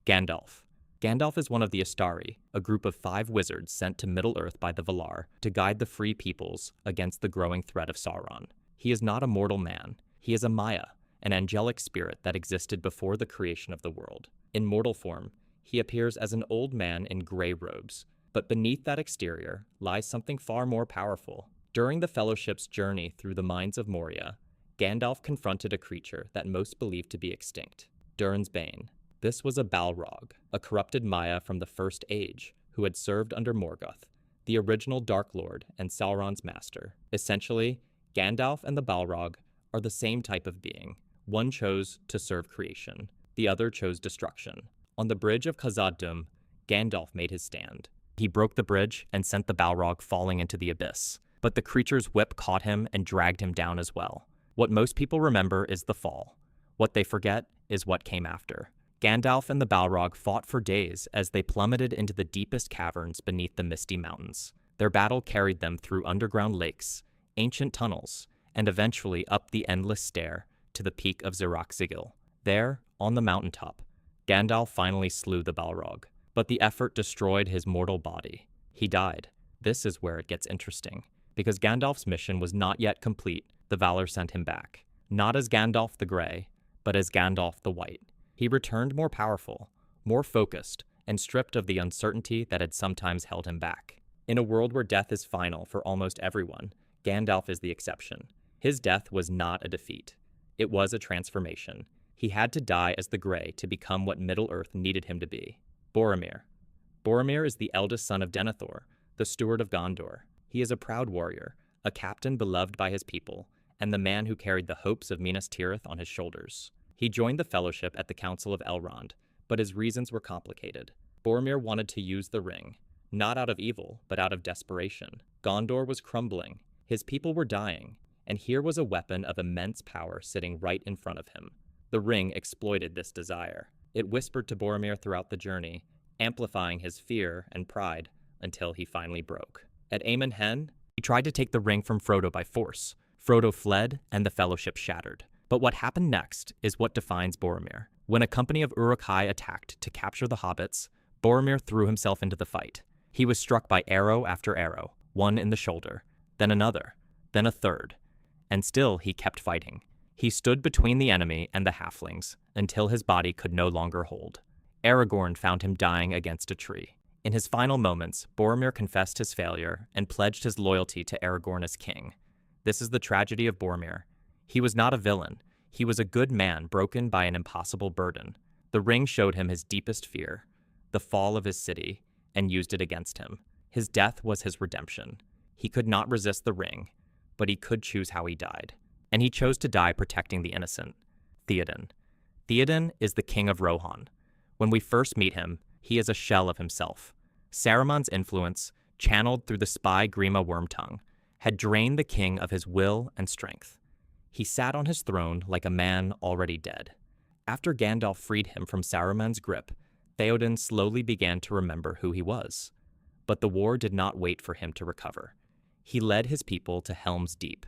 Gandalf. Gandalf is one of the Istari, a group of 5 wizards sent to Middle-earth by the Valar to guide the free peoples against the growing threat of Sauron. He is not a mortal man. He is a Maia, an angelic spirit that existed before the creation of the world. In mortal form, he appears as an old man in gray robes, but beneath that exterior lies something far more powerful. During the Fellowship's journey through the Mines of Moria, Gandalf confronted a creature that most believed to be extinct, Durin's Bane. This was a Balrog, a corrupted Maia from the First Age, who had served under Morgoth, the original Dark Lord and Sauron's master. Essentially, Gandalf and the Balrog are the same type of being. One chose to serve creation, the other chose destruction. On the Bridge of Khazad-dûm, Gandalf made his stand. He broke the bridge and sent the Balrog falling into the abyss, but the creature's whip caught him and dragged him down as well. What most people remember is the fall. What they forget is what came after. Gandalf and the Balrog fought for days as they plummeted into the deepest caverns beneath the misty mountains. Their battle carried them through underground lakes, ancient tunnels, and eventually up the endless stair to the peak of Xirac-Sigil. There, on the mountaintop, Gandalf finally slew the Balrog, but the effort destroyed his mortal body. He died. This is where it gets interesting. Because Gandalf's mission was not yet complete, the Valar sent him back. Not as Gandalf the Grey, but as Gandalf the White. He returned more powerful, more focused, and stripped of the uncertainty that had sometimes held him back. In a world where death is final for almost everyone, Gandalf is the exception. His death was not a defeat. It was a transformation. He had to die as the Grey to become what Middle-earth needed him to be. Boromir. Boromir is the eldest son of Denethor, the steward of Gondor. He is a proud warrior, a captain beloved by his people, and the man who carried the hopes of Minas Tirith on his shoulders. He joined the Fellowship at the Council of Elrond, but his reasons were complicated. Boromir wanted to use the ring, not out of evil, but out of desperation. Gondor was crumbling, his people were dying, and here was a weapon of immense power sitting right in front of him. The ring exploited this desire. It whispered to Boromir throughout the journey, amplifying his fear and pride until he finally broke. At Amon Hen, he tried to take the ring from Frodo by force. Frodo fled, and the Fellowship shattered. But what happened next is what defines Boromir. When a company of Uruk-hai attacked to capture the hobbits, Boromir threw himself into the fight. He was struck by arrow after arrow, one in the shoulder, then another, then a third. And still he kept fighting. He stood between the enemy and the halflings until his body could no longer hold. Aragorn found him dying against a tree. In his final moments, Boromir confessed his failure and pledged his loyalty to Aragorn as king. This is the tragedy of Boromir. He was not a villain. He was a good man broken by an impossible burden. The ring showed him his deepest fear, the fall of his city, and used it against him. His death was his redemption. He could not resist the ring, but he could choose how he died. And he chose to die protecting the innocent. Theoden. Theoden is the king of Rohan. When we first meet him, he is a shell of himself. Saruman's influence, channeled through the spy Grima Wormtongue, had drained the king of his will and strength. He sat on his throne like a man already dead. After Gandalf freed him from Saruman's grip, Theoden slowly began to remember who he was. But the war did not wait for him to recover. He led his people to Helm's Deep.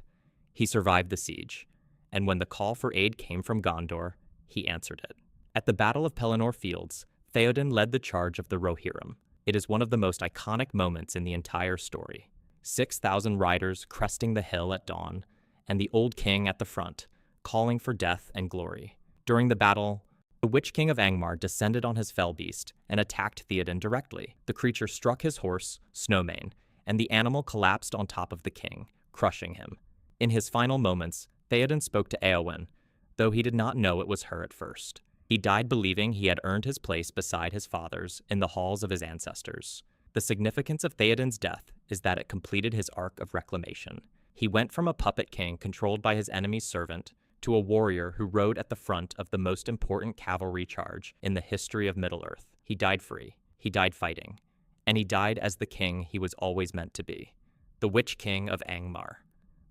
He survived the siege, and when the call for aid came from Gondor, he answered it. At the Battle of Pelennor Fields, Theoden led the charge of the Rohirrim. It is one of the most iconic moments in the entire story. 6,000 riders cresting the hill at dawn, and the old king at the front, calling for death and glory. During the battle, the Witch King of Angmar descended on his fell beast and attacked Theoden directly. The creature struck his horse, Snowmane, and the animal collapsed on top of the king, crushing him. In his final moments, Theoden spoke to Éowyn, though he did not know it was her at first. He died believing he had earned his place beside his fathers in the halls of his ancestors. The significance of Theoden's death is that it completed his arc of reclamation. He went from a puppet king controlled by his enemy's servant to a warrior who rode at the front of the most important cavalry charge in the history of Middle-earth. He died free. He died fighting. And he died as the king he was always meant to be. The Witch King of Angmar.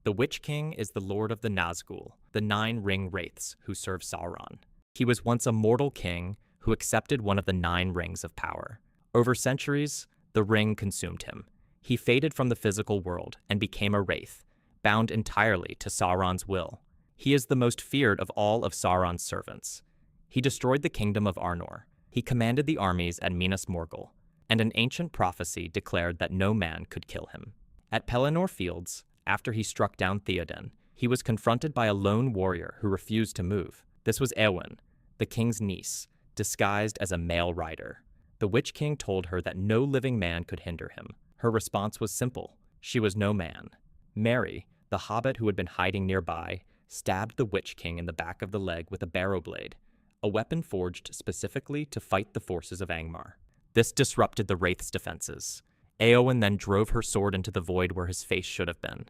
The Witch King is the lord of the Nazgul, the 9 ring wraiths who serve Sauron. He was once a mortal king who accepted one of the 9 rings of power. Over centuries, the ring consumed him. He faded from the physical world and became a wraith, bound entirely to Sauron's will. He is the most feared of all of Sauron's servants. He destroyed the kingdom of Arnor, He commanded the armies at Minas Morgul, and an ancient prophecy declared that no man could kill him. At Pelennor Fields, after he struck down Theoden, he was confronted by a lone warrior who refused to move. This was Éowyn, the king's niece, disguised as a male rider. The Witch King told her that no living man could hinder him. Her response was simple. She was no man. Merry, the hobbit who had been hiding nearby, stabbed the Witch King in the back of the leg with a barrow blade, a weapon forged specifically to fight the forces of Angmar. This disrupted the Wraith's defenses. Éowyn then drove her sword into the void where his face should have been.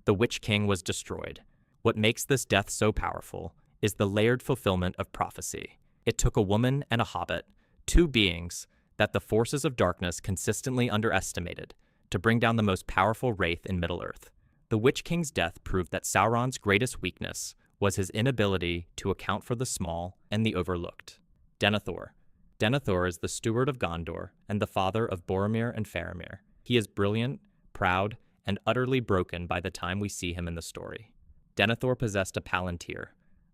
The Witch King was destroyed. What makes this death so powerful is the layered fulfillment of prophecy. It took a woman and a hobbit, two beings that the forces of darkness consistently underestimated, to bring down the most powerful wraith in Middle-earth. The Witch King's death proved that Sauron's greatest weakness was his inability to account for the small and the overlooked. Denethor. Denethor is the steward of Gondor and the father of Boromir and Faramir. He is brilliant, proud, and utterly broken by the time we see him in the story. Denethor possessed a palantir,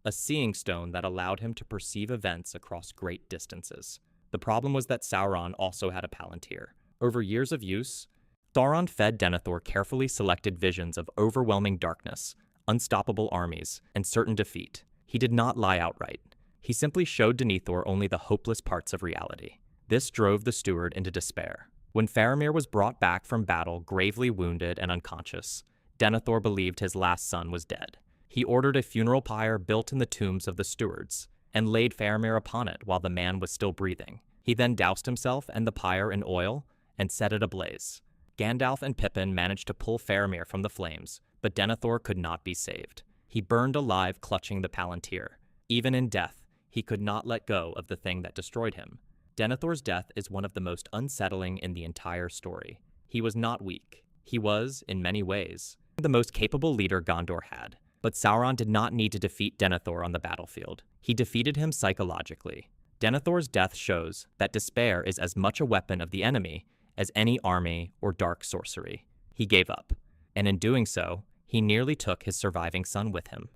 a seeing stone that allowed him to perceive events across great distances. The problem was that Sauron also had a palantir. Over years of use, Sauron fed Denethor carefully selected visions of overwhelming darkness, unstoppable armies, and certain defeat. He did not lie outright. He simply showed Denethor only the hopeless parts of reality. This drove the steward into despair. When Faramir was brought back from battle gravely wounded and unconscious, Denethor believed his last son was dead. He ordered a funeral pyre built in the tombs of the stewards, and laid Faramir upon it while the man was still breathing. He then doused himself and the pyre in oil and set it ablaze. Gandalf and Pippin managed to pull Faramir from the flames, but Denethor could not be saved. He burned alive clutching the palantir. Even in death, he could not let go of the thing that destroyed him. Denethor's death is one of the most unsettling in the entire story. He was not weak. He was, in many ways, the most capable leader Gondor had. But Sauron did not need to defeat Denethor on the battlefield. He defeated him psychologically. Denethor's death shows that despair is as much a weapon of the enemy as any army or dark sorcery. He gave up, and in doing so, he nearly took his surviving son with him.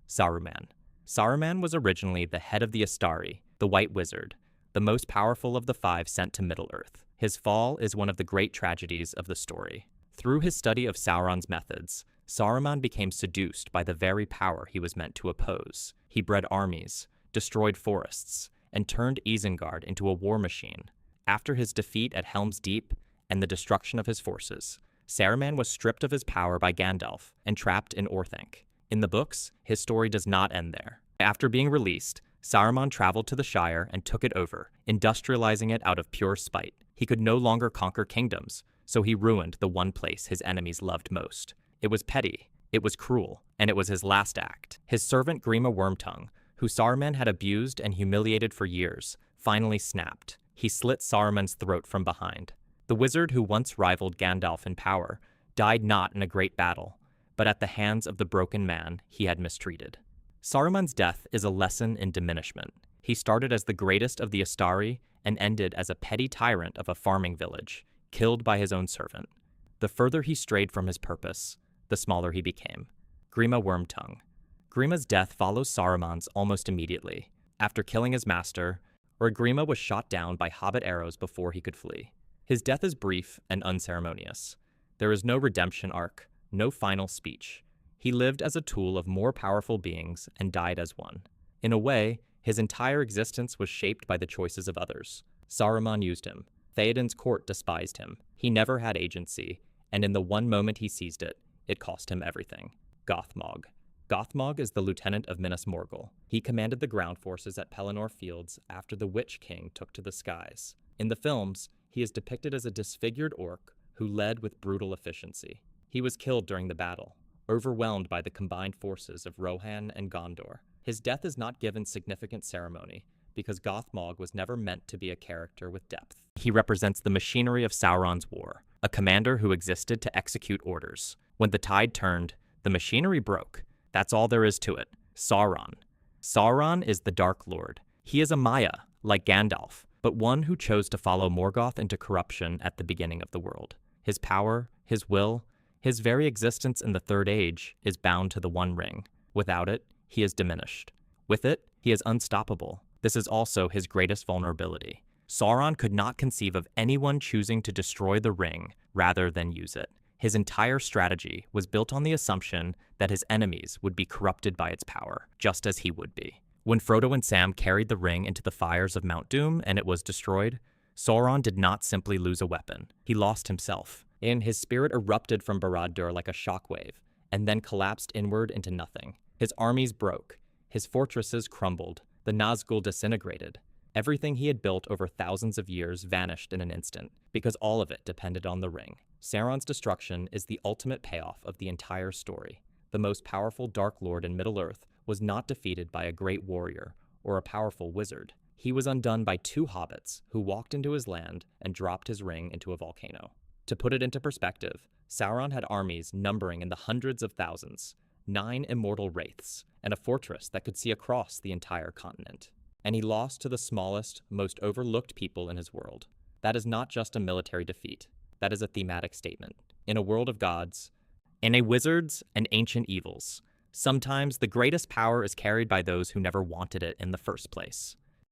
Saruman. Saruman was originally the head of the Istari, the White Wizard, the most powerful of the five sent to Middle-earth. His fall is one of the great tragedies of the story. Through his study of Sauron's methods, Saruman became seduced by the very power he was meant to oppose. He bred armies, destroyed forests, and turned Isengard into a war machine. After his defeat at Helm's Deep and the destruction of his forces, Saruman was stripped of his power by Gandalf and trapped in Orthanc. In the books, his story does not end there. After being released, Saruman traveled to the Shire and took it over, industrializing it out of pure spite. He could no longer conquer kingdoms, so he ruined the one place his enemies loved most. It was petty, it was cruel, and it was his last act. His servant Grima Wormtongue, who Saruman had abused and humiliated for years, finally snapped. He slit Saruman's throat from behind. The wizard who once rivaled Gandalf in power died not in a great battle, but at the hands of the broken man he had mistreated. Saruman's death is a lesson in diminishment. He started as the greatest of the Istari and ended as a petty tyrant of a farming village, killed by his own servant. The further he strayed from his purpose, the smaller he became. Grima Wormtongue. Grima's death follows Saruman's almost immediately. After killing his master, Grima was shot down by hobbit arrows before he could flee. His death is brief and unceremonious. There is no redemption arc, no final speech. He lived as a tool of more powerful beings and died as one. In a way, his entire existence was shaped by the choices of others. Saruman used him. Theoden's court despised him. He never had agency, and in the one moment he seized it, it cost him everything. Gothmog. Gothmog is the lieutenant of Minas Morgul. He commanded the ground forces at Pelennor Fields after the Witch King took to the skies. In the films, he is depicted as a disfigured orc who led with brutal efficiency. He was killed during the battle, overwhelmed by the combined forces of Rohan and Gondor. His death is not given significant ceremony, because Gothmog was never meant to be a character with depth. He represents the machinery of Sauron's war, a commander who existed to execute orders. When the tide turned, the machinery broke. That's all there is to it. Sauron. Sauron is the Dark Lord. He is a Maia, like Gandalf, but one who chose to follow Morgoth into corruption at the beginning of the world. His power, his will, his very existence in the Third Age is bound to the One Ring. Without it, he is diminished. With it, he is unstoppable. This is also his greatest vulnerability. Sauron could not conceive of anyone choosing to destroy the ring rather than use it. His entire strategy was built on the assumption that his enemies would be corrupted by its power, just as he would be. When Frodo and Sam carried the ring into the fires of Mount Doom and it was destroyed, Sauron did not simply lose a weapon. He lost himself. And his spirit erupted from Barad-dûr like a shockwave, and then collapsed inward into nothing. His armies broke. His fortresses crumbled. The Nazgul disintegrated. Everything he had built over thousands of years vanished in an instant, because all of it depended on the ring. Sauron's destruction is the ultimate payoff of the entire story. The most powerful Dark Lord in Middle-earth was not defeated by a great warrior or a powerful wizard. He was undone by two hobbits who walked into his land and dropped his ring into a volcano. To put it into perspective, Sauron had armies numbering in the hundreds of thousands, 9 immortal wraiths, and a fortress that could see across the entire continent. And he lost to the smallest, most overlooked people in his world. That is not just a military defeat. That is a thematic statement. In a world of gods, in a wizards and ancient evils, sometimes the greatest power is carried by those who never wanted it in the first place.